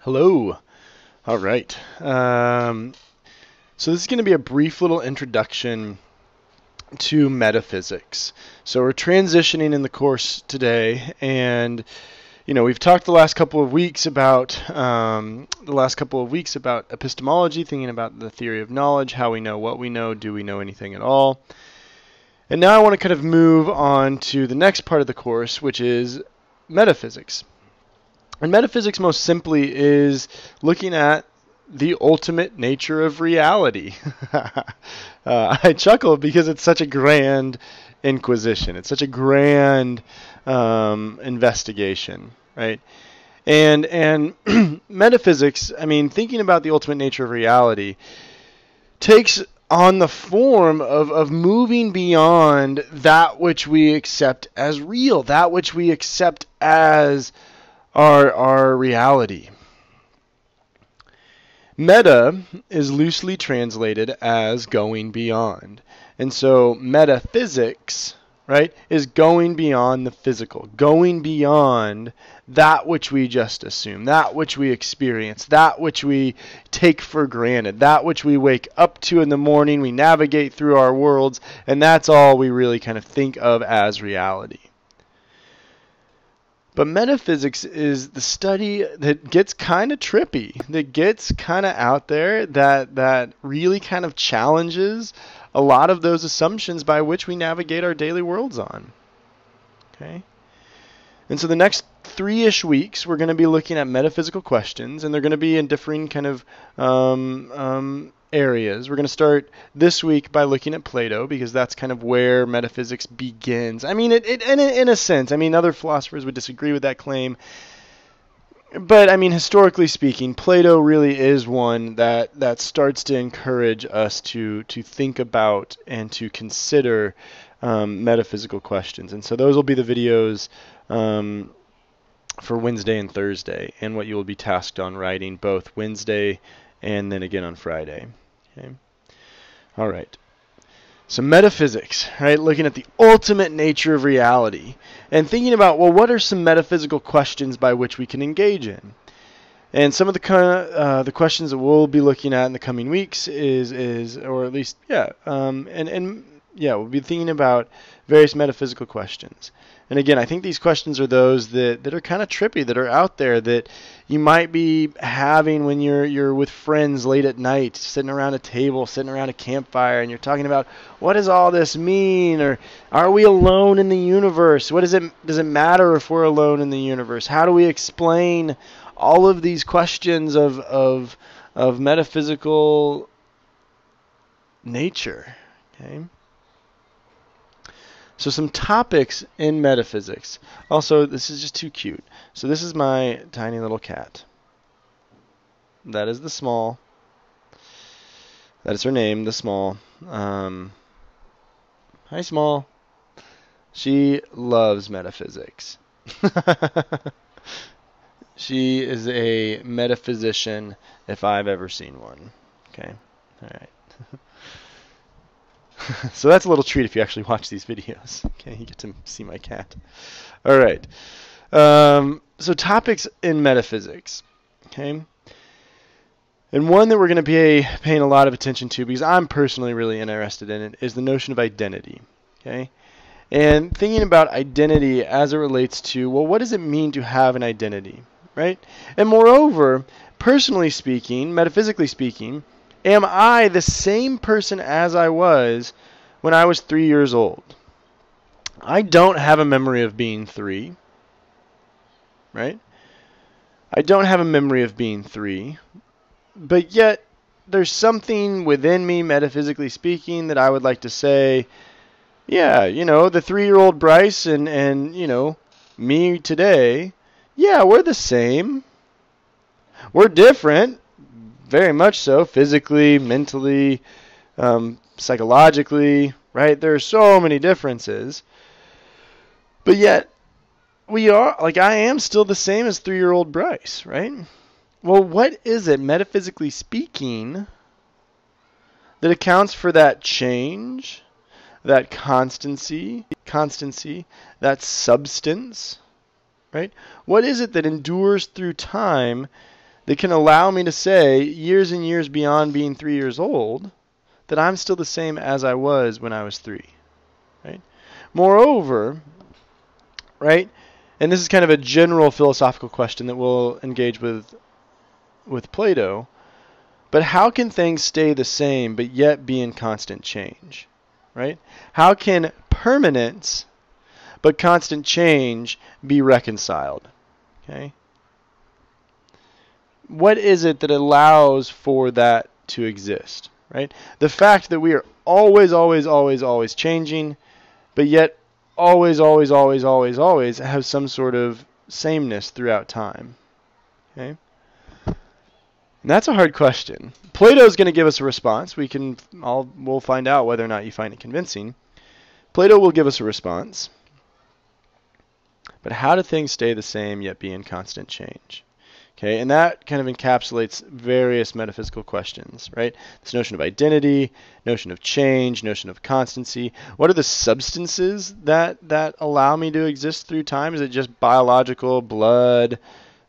Hello. All right. So this is going to be a brief little introduction to metaphysics. So we're transitioning in the course today, and we've talked the last couple of weeks about epistemology, thinking about the theory of knowledge, how we know what we know, do we know anything at all. And now I want to kind of move on to the next part of the course, which is metaphysics. And metaphysics most simply is looking at the ultimate nature of reality. I chuckle because it's such a grand inquisition. It's such a grand investigation, right? And metaphysics, thinking about the ultimate nature of reality, takes on the form of moving beyond that which we accept as real, that which we accept as our reality. Meta is loosely translated as going beyond. And so metaphysics, right, is going beyond the physical, going beyond that which we just assume, that which we experience, that which we take for granted, that which we wake up to in the morning, we navigate through our worlds, and that's all we really kind of think of as reality. But metaphysics is the study that gets kind of trippy, that gets kind of out there, that really kind of challenges a lot of those assumptions by which we navigate our daily worlds on. Okay? And so the next 3-ish weeks, we're going to be looking at metaphysical questions, and they're going to be in differing kind of areas. We're going to start this week by looking at Plato, because that's kind of where metaphysics begins. In a sense, other philosophers would disagree with that claim. But, historically speaking, Plato really is one that starts to encourage us to think about and to consider metaphysical questions. And so those will be the videos for Wednesday and Thursday, and what you will be tasked on writing both Wednesday and then again on Friday. Okay. All right. So metaphysics, right? Looking at the ultimate nature of reality and thinking about, well, what are some metaphysical questions by which we can engage in? And some of the questions that we'll be looking at in the coming weeks we'll be thinking about various metaphysical questions. And again, I think these questions are those that are kind of trippy, that are out there, that you might be having when you're with friends late at night, sitting around a table, sitting around a campfire, and you're talking about, what does all this mean? Or are we alone in the universe? Does it matter if we're alone in the universe? How do we explain all of these questions of metaphysical nature? Okay. So some topics in metaphysics. Also, this is just too cute. So this is my tiny little cat. That is the Small. That is her name, the Small. Hi, Small. She loves metaphysics. She is a metaphysician if I've ever seen one. Okay. All right. So that's a little treat if you actually watch these videos. Okay, you get to see my cat. All right. So topics in metaphysics. Okay. And one that we're going to be paying a lot of attention to, because I'm personally really interested in it, is the notion of identity. Okay. And thinking about identity as it relates to, well, what does it mean to have an identity? Right? And moreover, personally speaking, metaphysically speaking, am I the same person as I was when I was 3 years old? I don't have a memory of being 3, right? I don't have a memory of being 3, but yet there's something within me, metaphysically speaking, that I would like to say, yeah, the 3-year-old Bryce and me today, yeah, we're the same. We're different. Very much so, physically, mentally, psychologically, right? There are so many differences. But yet, I am still the same as 3-year-old Bryce, right? Well, what is it, metaphysically speaking, that accounts for that change, that constancy, that substance, right? What is it that endures through time that can allow me to say, years and years beyond being 3 years old, that I'm still the same as I was when I was 3. Right? Moreover, right, and this is kind of a general philosophical question that we'll engage with Plato, but how can things stay the same but yet be in constant change? Right? How can permanence but constant change be reconciled? Okay? What is it that allows for that to exist? Right? The fact that we are always changing, but yet always have some sort of sameness throughout time. Okay? And that's a hard question. Plato's going to give us a response. We'll find out whether or not you find it convincing. Plato will give us a response. But how do things stay the same yet be in constant change? Okay, and that kind of encapsulates various metaphysical questions, right? This notion of identity, notion of change, notion of constancy. What are the substances that allow me to exist through time? Is it just biological, blood,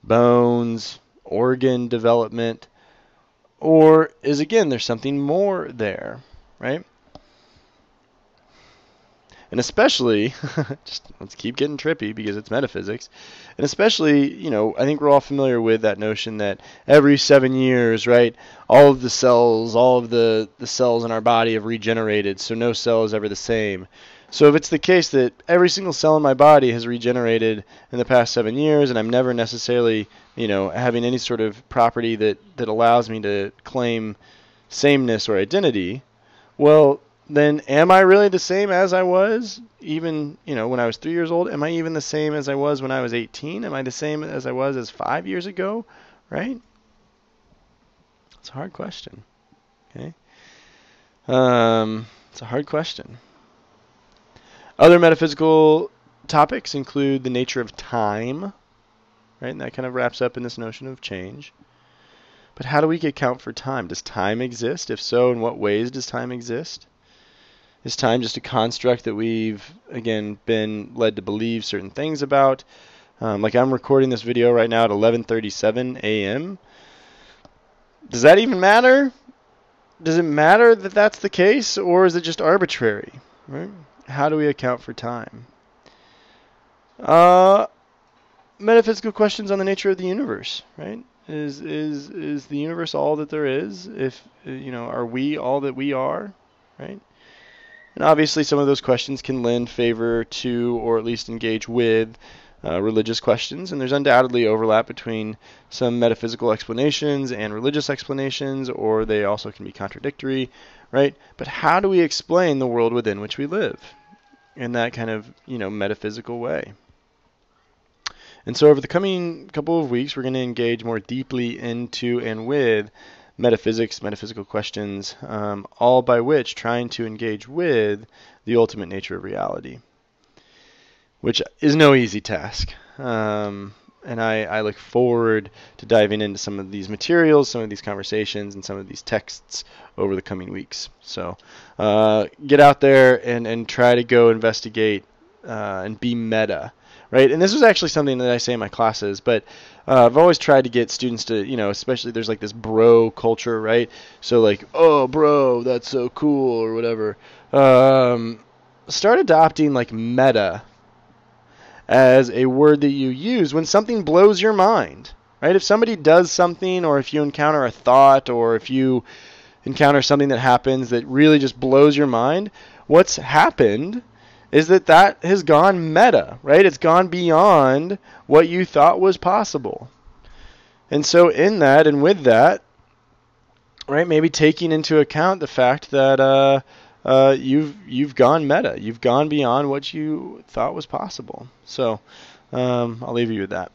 bones, organ development? Or is, again, there's something more there, right? And especially, just let's keep getting trippy because it's metaphysics. And especially, I think we're all familiar with that notion that every 7 years, right, all of the cells in our body have regenerated, so no cell is ever the same. So if it's the case that every single cell in my body has regenerated in the past 7 years, and I'm never necessarily, having any sort of property that allows me to claim sameness or identity, well, then am I really the same as I was even, when I was 3 years old? Am I even the same as I was when I was 18? Am I the same as I was as 5 years ago? Right? It's a hard question. Okay? It's a hard question. Other metaphysical topics include the nature of time, right? And that kind of wraps up in this notion of change. But how do we account for time? Does time exist? If so, in what ways does time exist? Is time just a construct that we've, again, been led to believe certain things about? Like I'm recording this video right now at 11:37 a.m. Does that even matter? Does it matter that that's the case, or is it just arbitrary? Right? How do we account for time? Metaphysical questions on the nature of the universe, right? Is the universe all that there is? If are we all that we are, right? And obviously some of those questions can lend favor to, or at least engage with, religious questions. And there's undoubtedly overlap between some metaphysical explanations and religious explanations, or they also can be contradictory, right? But how do we explain the world within which we live in that kind of, metaphysical way? And so over the coming couple of weeks, we're going to engage more deeply into and with metaphysics, metaphysical questions, all by which trying to engage with the ultimate nature of reality, which is no easy task. And I look forward to diving into some of these materials, some of these conversations, and some of these texts over the coming weeks. So get out there and try to go investigate and be meta. Right? And this was actually something that I say in my classes, but I've always tried to get students to, especially there's like this bro culture, right? So like, oh, bro, that's so cool or whatever. Start adopting like meta as a word that you use when something blows your mind, right? If somebody does something, or if you encounter a thought, or if you encounter something that happens that really just blows your mind, what's happened is that has gone meta, right? It's gone beyond what you thought was possible. And so in that and with that, right, maybe taking into account the fact that you've gone meta. You've gone beyond what you thought was possible. So I'll leave you with that.